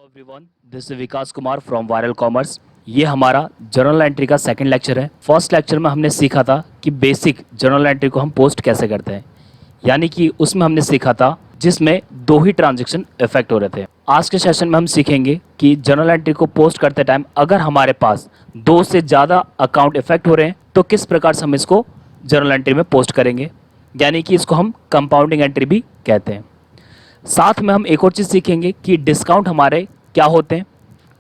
Everyone, this is Vikas Kumar from viral commerce. ये हमारा journal entry का सेकंड लेक्चर है। फर्स्ट लेक्चर में हमने सीखा था कि बेसिक जर्नल एंट्री को हम पोस्ट कैसे करते हैं, यानी कि उसमें हमने सीखा था जिसमें दो ही ट्रांजैक्शन इफेक्ट हो रहे थे। आज के सेशन में हम सीखेंगे कि जर्नल एंट्री को पोस्ट करते टाइम अगर हमारे पास दो से ज़्यादा अकाउंट इफेक्ट हो रहे हैं तो किस प्रकार से हम इसको जर्नल एंट्री में पोस्ट करेंगे, यानी कि इसको हम कंपाउंडिंग एंट्री भी कहते हैं। साथ में हम एक और चीज़ सीखेंगे कि डिस्काउंट हमारे क्या होते हैं,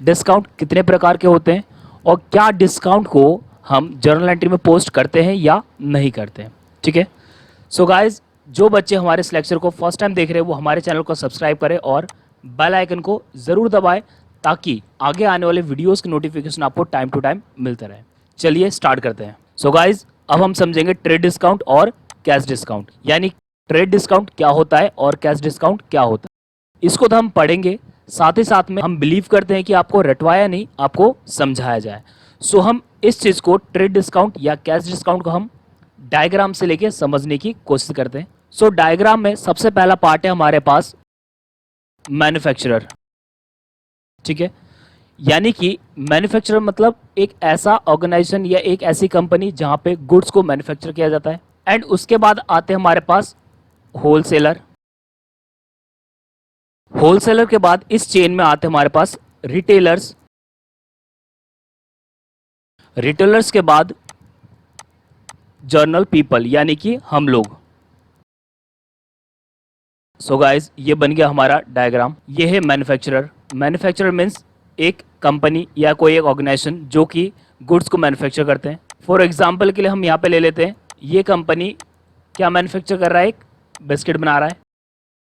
डिस्काउंट कितने प्रकार के होते हैं और क्या डिस्काउंट को हम जर्नल एंट्री में पोस्ट करते हैं या नहीं करते हैं। ठीक है। सो गाइज, जो बच्चे हमारे इस लेक्चर को फर्स्ट टाइम देख रहे हैं वो हमारे चैनल को सब्सक्राइब करें और बेल आइकन को ज़रूर दबाएं ताकि आगे आने वाले वीडियोज़ की नोटिफिकेशन आपको टाइम टू टाइम मिलते रहे। चलिए स्टार्ट करते हैं। सो गाइज, अब हम समझेंगे ट्रेड डिस्काउंट और कैश डिस्काउंट, यानी ट्रेड डिस्काउंट क्या होता है और कैश डिस्काउंट क्या होता है। इसको तो हम पढ़ेंगे, साथ ही साथ में हम बिलीव करते हैं कि आपको रटवाया नहीं, आपको समझाया जाए। सो हम इस चीज़ को ट्रेड डिस्काउंट या कैश डिस्काउंट को हम डायग्राम से लेके समझने की कोशिश करते हैं। सो डायग्राम में सबसे पहला पार्ट है हमारे पास मैन्युफैक्चरर। ठीक है, यानी कि मैन्युफैक्चरर मतलब एक ऐसा ऑर्गेनाइजेशन या एक ऐसी कंपनी जहां पे गुड्स को मैन्युफैक्चर किया जाता है। एंड उसके बाद आते हैं हमारे पास होलसेलर। होलसेलर के बाद इस चेन में आते हैं हमारे पास रिटेलर्स। रिटेलर्स के बाद जर्नल पीपल, यानी कि हम लोग। सो गाइस, ये बन गया हमारा डायग्राम। ये है मैन्युफैक्चरर। मैन्युफैक्चरर मीन्स एक कंपनी या कोई एक ऑर्गेनाइजेशन जो कि गुड्स को मैन्युफैक्चर करते हैं। फॉर एग्जांपल के लिए हम यहाँ पे ले लेते हैं, ये कंपनी क्या मैन्युफैक्चर कर रहा है, एक बिस्किट बना रहा है।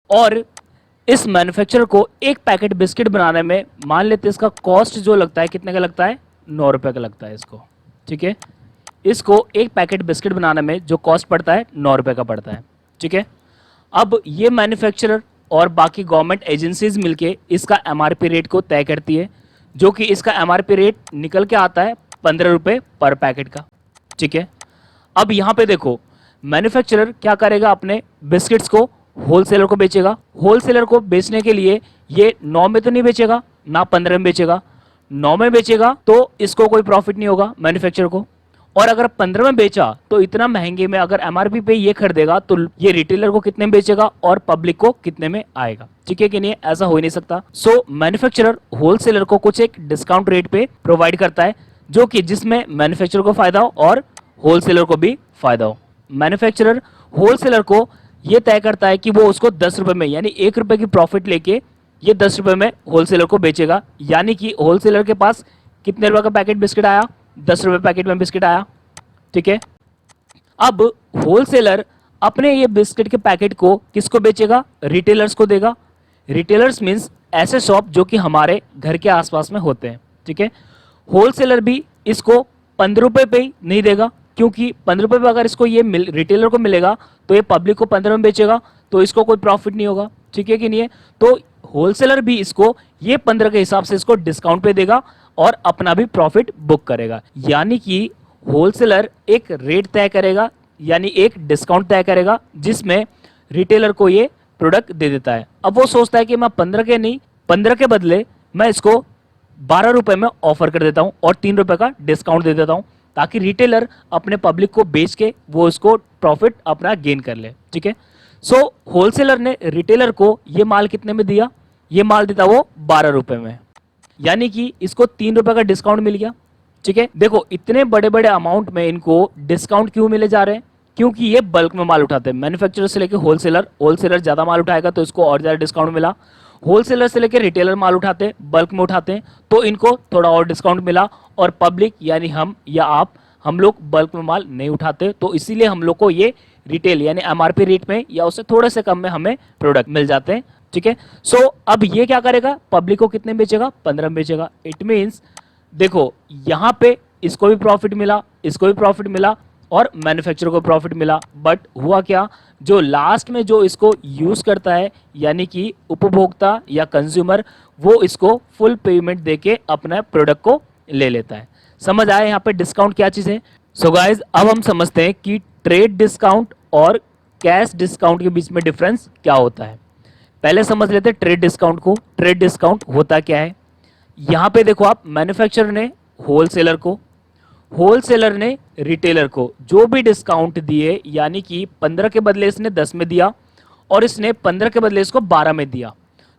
और इस मैन्युफैक्चरर को एक पैकेट बिस्किट बनाने में मान लेते हैं इसका कॉस्ट जो लगता है कितने का लगता है, 9 रुपये का लगता है इसको। ठीक है, इसको एक पैकेट बिस्किट बनाने में जो कॉस्ट पड़ता है 9 रुपये का पड़ता है। ठीक है, अब ये मैन्युफैक्चरर और बाकी गवर्नमेंट एजेंसीज मिलके इसका एमआरपी रेट को तय करती है, जो कि इसका एमआरपी रेट निकल के आता है 15 रुपये पर पैकेट का। ठीक है, अब यहाँ पे देखो, मैन्युफैक्चरर क्या करेगा, अपने बिस्किट्स को होलसेलर को बेचेगा। होलसेलर को बेचने के लिए ये 9 में तो नहीं बेचेगा, ना 15 में बेचेगा। 9 में बेचेगा तो इसको कोई प्रॉफिट नहीं होगा मैन्युफैक्चरर को, और अगर 15 में बेचा तो इतना महंगे में अगर एमआरपी पे ये खरीदेगा तो ये रिटेलर को कितने में बेचेगा और पब्लिक को कितने में आएगा। ठीक है कि नहीं, ऐसा हो ही नहीं सकता। सो मैन्युफैक्चरर होलसेलर को कुछ एक डिस्काउंट रेट पे प्रोवाइड करता है, जो कि जिसमें मैन्युफैक्चरर को फायदा हो और होलसेलर को भी फायदा हो। मैन्युफैक्चरर होलसेलर को ये तय करता है कि वो उसको 10 रुपये में, यानी 1 रुपये की प्रॉफिट लेके ये 10 रुपये में होलसेलर को बेचेगा। यानी कि होलसेलर के पास कितने रुपये का पैकेट बिस्किट आया, 10 रुपये पैकेट में बिस्किट आया। ठीक है, अब होलसेलर अपने ये बिस्किट के पैकेट को किसको बेचेगा, रिटेलर्स को देगा। रिटेलर्स मीन्स ऐसे शॉप जो कि हमारे घर के आसपास में होते हैं। ठीक है, होलसेलर भी इसको 15 रुपये पे ही नहीं देगा, क्योंकि 15 रुपये पे अगर इसको ये रिटेलर को मिलेगा तो ये पब्लिक को 15 में बेचेगा, तो इसको कोई प्रॉफिट नहीं होगा। ठीक है कि नहीं है, तो होलसेलर भी इसको ये 15 के हिसाब से इसको डिस्काउंट पे देगा और अपना भी प्रॉफिट बुक करेगा। यानी कि होलसेलर एक रेट तय करेगा, यानी एक डिस्काउंट तय करेगा, जिसमें रिटेलर को ये प्रोडक्ट दे देता है। अब वो सोचता है कि मैं 15 के नहीं, 15 के बदले मैं इसको 12 रुपये में ऑफर कर देता हूँ और 3 रुपये का डिस्काउंट दे देता हूँ, ताकि रिटेलर अपने पब्लिक को बेच के वो उसको प्रॉफिट अपना गेन कर ले। ठीक है, सो होलसेलर ने रिटेलर को ये माल कितने में दिया, ये माल देता वो 12 रुपये में, यानी कि इसको 3 रुपये का डिस्काउंट मिल गया। ठीक है, देखो इतने बड़े बड़े अमाउंट में इनको डिस्काउंट क्यों मिले जा रहे हैं, क्योंकि ये बल्क में माल उठाते हैं। मैन्युफैक्चरर से लेकर होलसेलर, होलसेलर ज़्यादा माल उठाएगा तो इसको और ज़्यादा डिस्काउंट मिला। होलसेलर से लेकर रिटेलर माल उठाते हैं, बल्क में उठाते हैं, तो इनको थोड़ा और डिस्काउंट मिला। और पब्लिक यानी हम या आप, हम लोग बल्क में माल नहीं उठाते, तो इसीलिए हम लोग को ये रिटेल यानी एमआरपी रेट में या उससे थोड़े से कम में हमें प्रोडक्ट मिल जाते हैं। ठीक है, सो अब ये क्या करेगा, पब्लिक को कितने में बेचेगा, 15 में बेचेगा। इट मीन्स देखो यहाँ पे इसको भी प्रॉफिट मिला, इसको भी प्रॉफिट मिला और मैन्युफैक्चरर को प्रॉफिट मिला। बट हुआ क्या, जो लास्ट में जो इसको यूज़ करता है यानी कि उपभोक्ता या कंज्यूमर, वो इसको फुल पेमेंट देके अपना प्रोडक्ट को ले लेता है। समझ आया यहाँ पे डिस्काउंट क्या चीज़ है। सो गाइज, अब हम समझते हैं कि ट्रेड डिस्काउंट और कैश डिस्काउंट के बीच में डिफरेंस क्या होता है। पहले समझ लेते हैं ट्रेड डिस्काउंट को। ट्रेड डिस्काउंट होता क्या है, यहाँ पे देखो आप, मैन्युफैक्चरर ने होलसेलर को, होलसेलर ने रिटेलर को जो भी डिस्काउंट दिए, यानी कि 15 के बदले इसने 10 में दिया और इसने 15 के बदले इसको 12 में दिया,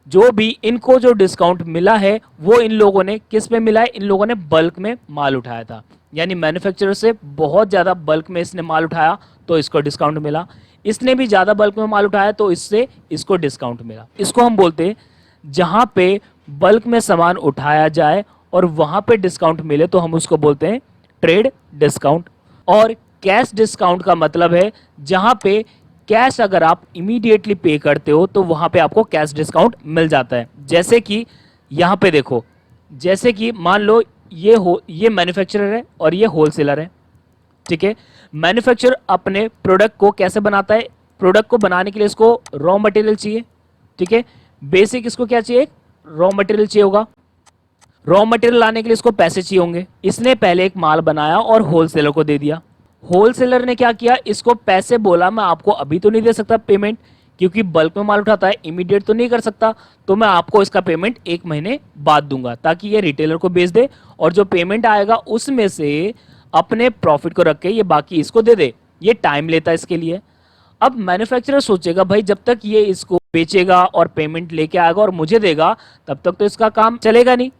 जो भी इनको जो डिस्काउंट मिला है वो इन लोगों ने किस पे मिला है, इन लोगों ने बल्क में माल उठाया था, यानी मैन्युफैक्चरर से बहुत ज़्यादा बल्क में इसने माल उठाया तो इसको डिस्काउंट मिला, इसने भी ज़्यादा बल्क में माल उठाया तो इससे इसको डिस्काउंट मिला। इसको हम बोलते हैं जहाँ पे बल्क में सामान उठाया जाए और वहाँ पे डिस्काउंट मिले तो हम उसको बोलते हैं ट्रेड डिस्काउंट। और कैश डिस्काउंट का मतलब है जहाँ पे कैश अगर आप इमीडिएटली पे करते हो तो वहाँ पे आपको कैश डिस्काउंट मिल जाता है। जैसे कि यहाँ पे देखो, जैसे कि मान लो ये मैन्युफैक्चरर है और ये होलसेलर है, ठीक है। मैन्युफैक्चरर अपने प्रोडक्ट को कैसे बनाता है, प्रोडक्ट को बनाने के लिए इसको रॉ मटेरियल चाहिए, ठीक है। बेसिक इसको क्या चाहिए, रॉ मटेरियल चाहिए होगा, रॉ मटेरियल लाने के लिए इसको पैसे चाहिए होंगे। इसने पहले एक माल बनाया और होलसेलर को दे दिया। होलसेलर ने क्या किया, इसको पैसे बोला मैं आपको अभी तो नहीं दे सकता पेमेंट, क्योंकि बल्क में माल उठाता है, इमीडिएट तो नहीं कर सकता, तो मैं आपको इसका पेमेंट 1 महीने बाद दूंगा ताकि ये रिटेलर को बेच दे और जो पेमेंट आएगा उसमें से अपने प्रॉफिट को रख के ये बाकी इसको दे दे। ये टाइम लेता है इसके लिए। अब मैन्युफैक्चरर सोचेगा भाई जब तक ये इसको बेचेगा और पेमेंट लेके आएगा और मुझे देगा तब तक तो इसका काम चलेगा नहीं।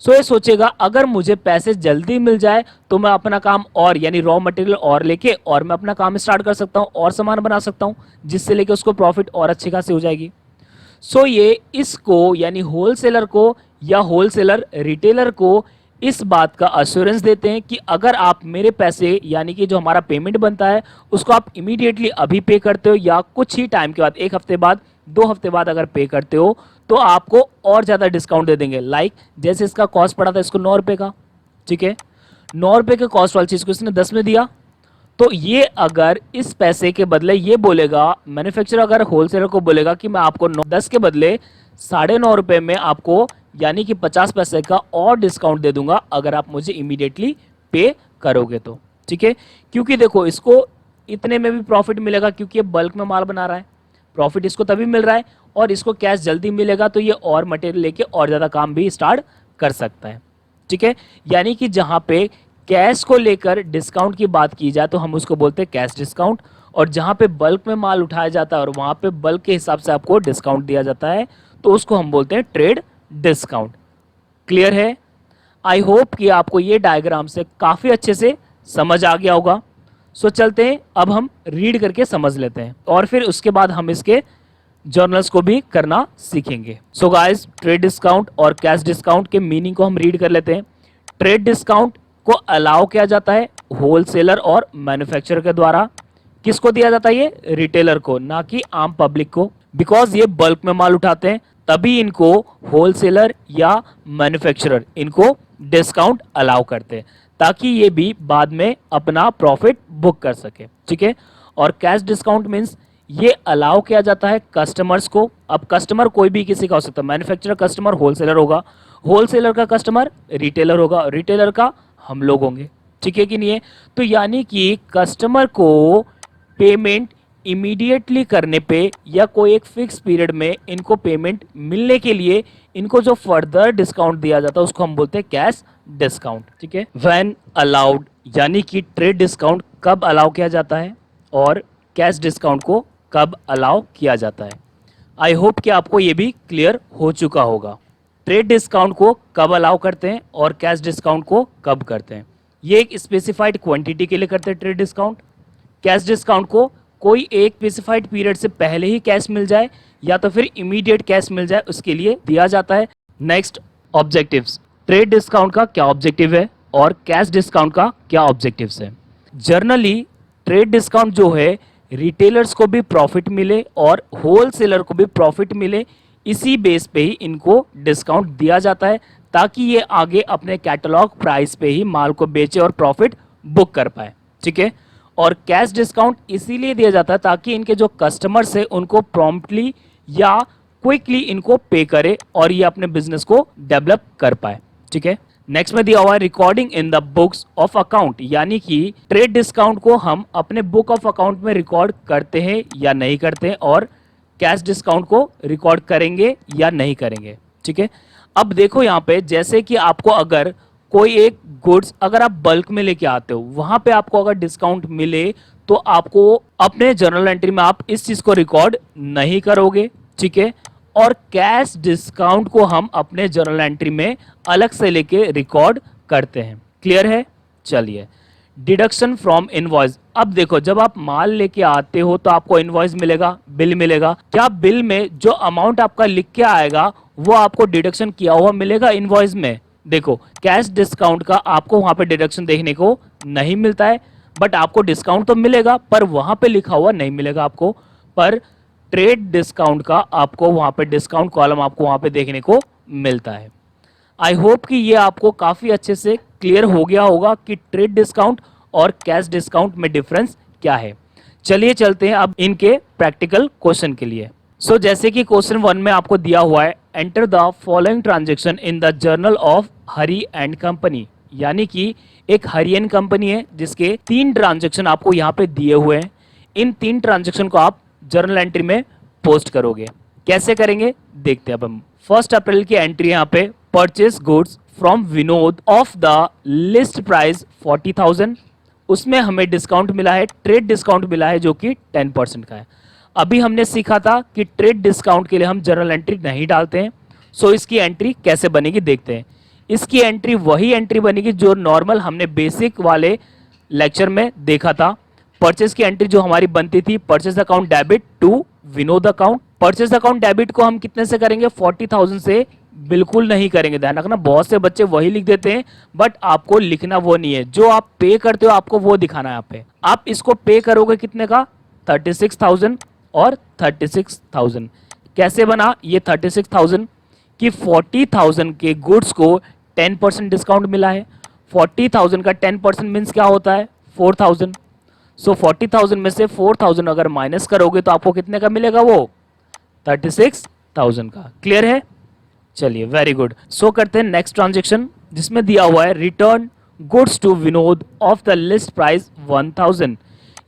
सो ये सोचेगा अगर मुझे पैसे जल्दी मिल जाए तो मैं अपना काम और यानी रॉ मटेरियल और लेके और मैं अपना काम स्टार्ट कर सकता हूँ और सामान बना सकता हूँ जिससे लेके उसको प्रॉफिट और अच्छी खासी हो जाएगी। सो ये इसको यानी होलसेलर को या होलसेलर रिटेलर को इस बात का अश्योरेंस देते हैं कि अगर आप मेरे पैसे यानी कि जो हमारा पेमेंट बनता है उसको आप इमीडिएटली अभी पे करते हो या कुछ ही टाइम के बाद, 1 हफ्ते बाद, 2 हफ्ते बाद अगर पे करते हो तो आपको और ज़्यादा डिस्काउंट दे देंगे। लाइक जैसे इसका कॉस्ट पड़ा था इसको 9 रुपये का, ठीक है, 9 रुपये के कॉस्ट वाली चीज़ को इसने 10 में दिया, तो ये अगर इस पैसे के बदले ये बोलेगा, मैन्युफैक्चरर अगर होलसेलर को बोलेगा कि मैं आपको 10 के बदले 9.5 रुपये में आपको यानी कि 50 पैसे का और डिस्काउंट दे दूंगा अगर आप मुझे इमीडिएटली पे करोगे तो, ठीक है। क्योंकि देखो इसको इतने में भी प्रॉफिट मिलेगा क्योंकि ये बल्क में माल बना रहा है, प्रॉफिट इसको तभी मिल रहा है और इसको कैश जल्दी मिलेगा तो ये और मटेरियल लेके और ज़्यादा काम भी स्टार्ट कर सकता है, ठीक है। यानी कि जहाँ पे कैश को लेकर डिस्काउंट की बात की जाए तो हम उसको बोलते हैं कैश डिस्काउंट, और जहाँ पे बल्क में माल उठाया जाता है और वहाँ पे बल्क के हिसाब से आपको डिस्काउंट दिया जाता है तो उसको हम बोलते हैं ट्रेड डिस्काउंट। क्लियर है? आई होप कि आपको ये डायग्राम से काफ़ी अच्छे से समझ आ गया होगा। सो चलते हैं अब हम रीड करके समझ लेते हैं और फिर उसके बाद हम इसके जर्नल्स को भी करना सीखेंगे। सो गाइस, ट्रेड डिस्काउंट और कैश डिस्काउंट के मीनिंग को हम रीड कर लेते हैं। ट्रेड डिस्काउंट को अलाउ किया जाता है होलसेलर और मैन्युफैक्चरर के द्वारा। किसको दिया जाता है? ये रिटेलर को, ना कि आम पब्लिक को, बिकॉज ये बल्क में माल उठाते हैं तभी इनको होलसेलर या मैन्युफैक्चरर इनको डिस्काउंट अलाउ करते हैं ताकि ये भी बाद में अपना प्रॉफिट बुक कर सके, ठीक है। और कैश डिस्काउंट मीन्स ये अलाउ किया जाता है कस्टमर्स को। अब कस्टमर कोई भी किसी का हो सकता है, मैन्युफैक्चरर कस्टमर होलसेलर होगा, होलसेलर का कस्टमर रिटेलर होगा, रिटेलर का हम लोग होंगे, ठीक है कि नहीं है। तो यानी कि कस्टमर को पेमेंट इमीडिएटली करने पे या कोई एक फिक्स पीरियड में इनको पेमेंट मिलने के लिए इनको जो फर्दर डिस्काउंट दिया जाता है उसको हम बोलते हैं कैश डिस्काउंट, ठीक है। व्हेन अलाउड यानी कि ट्रेड डिस्काउंट कब अलाउ किया जाता है और कैश डिस्काउंट को कब अलाउ किया जाता है। आई होप कि आपको ये भी क्लियर हो चुका होगा। ट्रेड डिस्काउंट को कब अलाउ करते हैं और कैश डिस्काउंट को कब करते हैं। ये एक स्पेसिफाइड क्वांटिटी के लिए करते हैं ट्रेड डिस्काउंट। कैश डिस्काउंट को कोई एक स्पेसिफाइड पीरियड से पहले ही कैश मिल जाए या तो फिर इमीडिएट कैश मिल जाए उसके लिए दिया जाता है। Next, objectives. ट्रेड डिस्काउंट का क्या ऑब्जेक्टिव है और कैश डिस्काउंट का क्या ऑब्जेक्टिव्स है। जनरली ट्रेड डिस्काउंट जो है रिटेलर्स को भी प्रॉफिट मिले और होलसेलर को भी प्रॉफिट मिले, इसी बेस पे ही इनको डिस्काउंट दिया जाता है ताकि ये आगे अपने कैटलॉग प्राइस पे ही माल को बेचे और प्रॉफिट बुक कर पाए, ठीक है। और कैश डिस्काउंट इसीलिए दिया जाता है ताकि इनके जो कस्टमर्स है उनको प्रॉम्प्टली या क्विकली इनको पे करे और ये अपने बिजनेस को डेवलप कर पाए, ठीक है। नेक्स्ट में दिया हुआ है recording in the books of account, यानी कि ट्रेड डिस्काउंट को हम अपने बुक ऑफ अकाउंट में रिकॉर्ड करते हैं या नहीं करते हैं, और कैश डिस्काउंट को रिकॉर्ड करेंगे या नहीं करेंगे। ठीक है, अब देखो यहाँ पे जैसे कि आपको अगर कोई एक गुड्स अगर आप बल्क में लेके आते हो, वहां पे आपको अगर डिस्काउंट मिले तो आपको अपने जर्नल एंट्री में आप इस चीज को रिकॉर्ड नहीं करोगे। ठीक है, और कैश डिस्काउंट को हम अपने जर्नल एंट्री में अलग से लेके रिकॉर्ड करते हैं। क्लियर है? चलिए, डिडक्शन फ्रॉम इनवॉइस। अब देखो, जब आप माल लेके आते हो तो आपको इनवॉइस मिलेगा, बिल मिलेगा। क्या बिल में जो अमाउंट आपका लिख के आएगा वो आपको डिडक्शन किया हुआ मिलेगा इनवॉइस में? देखो, कैश डिस्काउंट का आपको वहां पे डिडक्शन देखने को नहीं मिलता है, बट आपको डिस्काउंट तो मिलेगा पर वहां पे लिखा हुआ नहीं मिलेगा आपको। पर ट्रेड डिस्काउंट का आपको वहां पे डिस्काउंट कॉलम आपको वहां पे देखने को मिलता है। आई होप कि ये आपको काफी अच्छे से क्लियर हो गया होगा कि ट्रेड डिस्काउंट और कैश डिस्काउंट में डिफरेंस क्या है। चलिए चलते हैं अब इनके प्रैक्टिकल क्वेश्चन के लिए। सो जैसे कि क्वेश्चन 1 में आपको दिया हुआ है, enter the following transaction in the journal of Hari and company. यानी कि एक हरियन कंपनी है जिसके 3 ट्रांजैक्शन आपको यहाँ पे दिए हुए हैं। इन 3 ट्रांजैक्शन को आप जर्नल एंट्री में पोस्ट करोगे। कैसे करेंगे देखते हैं अब हम। 1 अप्रैल की एंट्री यहाँ पे, purchase goods from Vinod of the list price 40,000। उसमें हमें डिस्काउंट मिला है, ट्रेड डिस्काउंट मिला है जो कि 10% का है। अभी हमने सीखा था कि ट्रेड डिस्काउंट के लिए हम जर्नल एंट्री नहीं डालते हैं। सो इसकी एंट्री कैसे बनेगी देखते हैं। इसकी एंट्री वही एंट्री बनेगी जो नॉर्मल हमने बेसिक वाले लेक्चर में देखा था। परचेस की एंट्री जो हमारी बनती थी, purchase account debit to Vinod account. Purchase account debit को हम कितने से करेंगे? 40,000 से बिल्कुल नहीं करेंगे। ध्यान रखना, बहुत से बच्चे वही लिख देते हैं बट आपको लिखना वो नहीं है। जो आप पे करते हो आपको वो दिखाना है यहाँ पे। आप इसको पे करोगे कितने का? 36,000 और 36,000। कैसे बना ये 36,000? कि 40,000 के गुड्स को 10% डिस्काउंट मिला है। 40,000 का 10% मीन्स क्या होता है? 4,000। सो 40,000 में से 4,000 अगर माइनस करोगे तो आपको कितने का मिलेगा? वो 36,000 का। क्लियर है? चलिए, वेरी गुड। सो करते हैं नेक्स्ट ट्रांजेक्शन जिसमें दिया हुआ है, return goods to Vinod of the list price 1,000।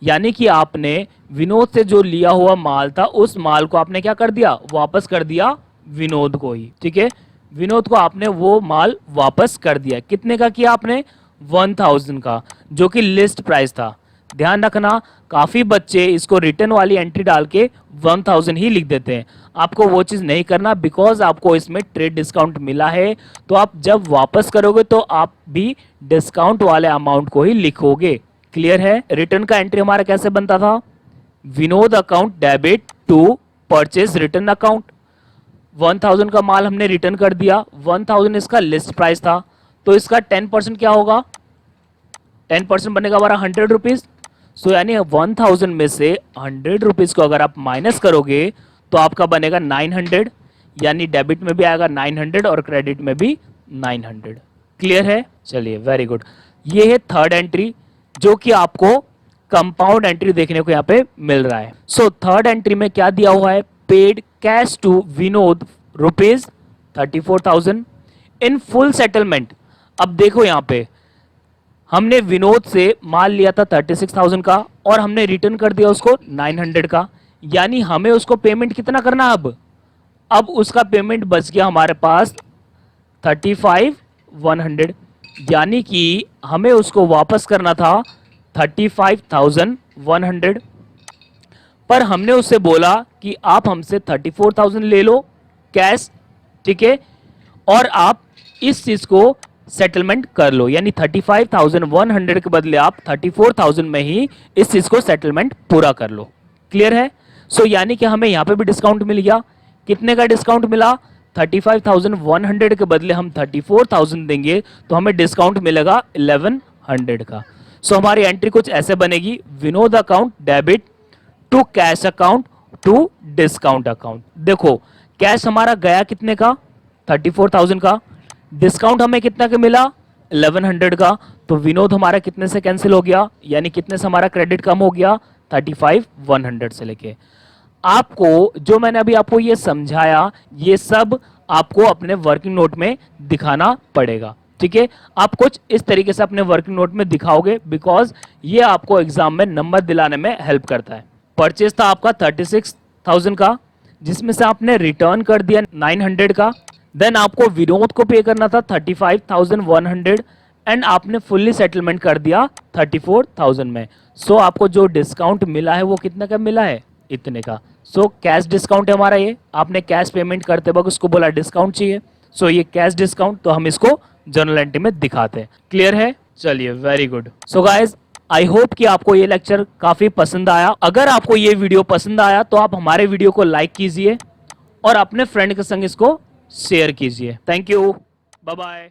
यानी कि आपने विनोद से जो लिया हुआ माल था उस माल को आपने क्या कर दिया? वापस कर दिया विनोद को ही। ठीक है, विनोद को आपने वो माल वापस कर दिया। कितने का किया आपने? 1,000 का, जो कि लिस्ट प्राइस था। ध्यान रखना, काफी बच्चे इसको रिटर्न वाली एंट्री डाल के 1,000 ही लिख देते हैं। आपको वो चीज नहीं करना, बिकॉज आपको इसमें ट्रेड डिस्काउंट मिला है। तो आप जब वापस करोगे तो आप भी डिस्काउंट वाले अमाउंट को ही लिखोगे। क्लियर है? रिटर्न का एंट्री हमारा कैसे बनता था? Vinod account debit to purchase return account. 1,000 का माल हमने रिटर्न कर दिया। 1,000 इसका लिस्ट प्राइस था, तो इसका 10% क्या होगा? 10% बनेगा हमारा 100 रुपीज। सो यानी 1,000 में से 100 रुपीज को अगर आप माइनस करोगे तो आपका बनेगा 900। यानी डेबिट में भी आएगा 900 और क्रेडिट में भी 900। क्लियर है? चलिए, वेरी गुड। ये है थर्ड एंट्री जो कि आपको कंपाउंड एंट्री देखने को यहाँ पे मिल रहा है। सो थर्ड एंट्री में क्या दिया हुआ है? Paid cash to Vinod rupees 34,000 in full settlement. अब देखो यहाँ पे हमने विनोद से माल लिया था 36,000 का और हमने रिटर्न कर दिया उसको 900 का। यानी हमें उसको पेमेंट कितना करना? अब उसका पेमेंट बच गया हमारे पास 35,100। यानी कि हमें उसको वापस करना था 35,100। पर हमने उससे बोला कि आप हमसे 34,000 ले लो कैश। ठीक है, और आप इस चीज को सेटलमेंट कर लो। यानी 35,100 के बदले आप 34,000 में ही इस चीज को सेटलमेंट पूरा कर लो। क्लियर है? सो यानी कि हमें यहां पे भी डिस्काउंट मिल गया। कितने का डिस्काउंट मिला? 35,100 के बदले हम 34,000 देंगे तो हमें डिस्काउंट मिलेगा 1,100 का। सो हमारी एंट्री कुछ ऐसे बनेगी, Vinod account debit to cash account to discount account. देखो, कैश हमारा गया कितने का? 34,000 का। डिस्काउंट हमें कितना का मिला? 1,100 का। तो विनोद हमारा कितने से कैंसिल हो गया? यानी कितने से हमारा क्रेडिट कम हो गया? 35,100 से लेके। आपको जो मैंने अभी आपको ये समझाया, ये सब आपको अपने वर्किंग नोट में दिखाना पड़ेगा। ठीक है, आप कुछ इस तरीके से अपने वर्किंग नोट में दिखाओगे, बिकॉज ये आपको एग्जाम में नंबर दिलाने में हेल्प करता है। परचेज था आपका 36,000 का, जिसमें से आपने रिटर्न कर दिया 900 का, देन आपको विनोद को पे करना था 35,100 एंड आपने फुल्ली सेटलमेंट कर दिया 34,000 में। सो आपको जो डिस्काउंट मिला है वो कितने का मिला है, इतने का। सो कैश डिस्काउंट है हमारा ये, आपने कैश पेमेंट करते वक्त उसको बोला डिस्काउंट चाहिए, सो ये कैश डिस्काउंट, तो हम इसको जर्नल एंट्री में दिखाते हैं। क्लियर है? चलिए, very good. So guys, I hope कि आपको ये लेक्चर काफी पसंद आया। अगर आपको ये वीडियो पसंद आया तो आप हमारे वीडियो को लाइक कीजिए और अपने फ्रेंड के संग इसको शेयर कीजिए। Thank you, bye bye.